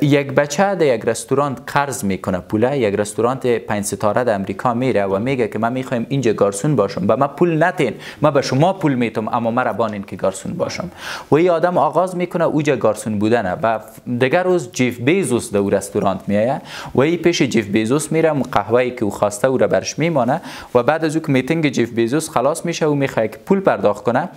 یک بچه در یک رستوران قرض میکنه پوله، یک رستوران 5 ستاره در امریکا میره و میگه که من میخوایم اینجا گارسون باشم و من پول نتین، من به شما پول میتم اما مرا بانین که گارسون باشم. و این آدم آغاز میکنه اوجا گارسون بودنه و دیگر روز جیف بیزوس در رستوران میایه و این پیش جیف بیزوس میره، قهوه‌ای که او خواسته او را برش میمانه و بعد از اون میتینگ جیف بیزوس خلاص میشه و میخواد که پول پرداخت کنه.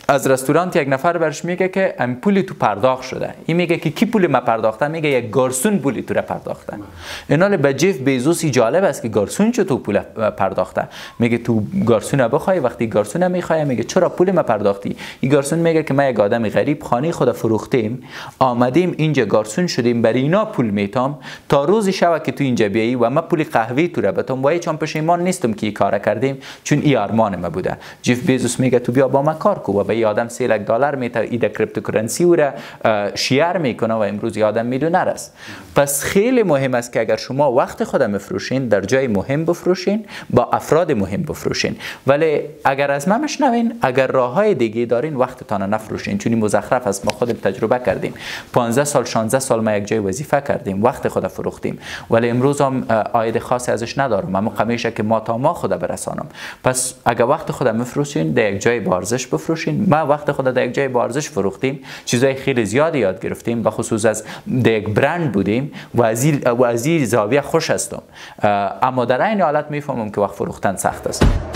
از رستوران یک نفر برش میگه که ام پولی تو پرداخت شده. این میگه که کی پول ما پرداخته؟ میگه یک گارسون پولی تو را پرداخته. اینال به جیف بیزوسی جالب است که گارسون چطور پول پرداخته. میگه تو گارسون بخوای، وقتی گارسون میخوای میگه چرا پول ما پرداختی؟ این گارسون میگه که من یک آدم غریب خانه خود فروختیم، آمدیم اینجا گارسون شدیم، برای اینا پول میتام تا روزی شب که تو اینجا بیایی و من پول قهوه تو را بتم و چون پشیمان نیستم که این کارا کردیم چون این ارمان ما بوده. جیف بیزوس میگه تو بیا با ما کار کو و این آدم $3 لک میته ایده کریپتوکرنسی او را شیر میکنه و امروز این آدم میلیونر است. پس خیلی مهم است که اگر شما وقت خود مفروشین در جای مهم بفروشین، با افراد مهم بفروشین. ولی اگر از من مشنوین، اگر راههای دیگه دارین وقتتان نفروشین، چون این مزخرف است. ما خود تجربه کردیم، 15 سال 16 سال ما یک جای وظیفه کردیم، وقت خود فروختیم ولی امروز هم عاید خاصی ازش ندارم. اما همیشه که ما تا ما خود برسانم. پس اگر وقت خود مفروشین در یک جای با ارزش بفروشین. ما وقت خود در یک جای با ارزش فروختیم، چیزای خیلی زیادی یاد گرفتیم، به خصوص از یک برند بودیم و از این زاویه خوش هستم. اما در این حالت میفهمم که وقت فروختن سخت است.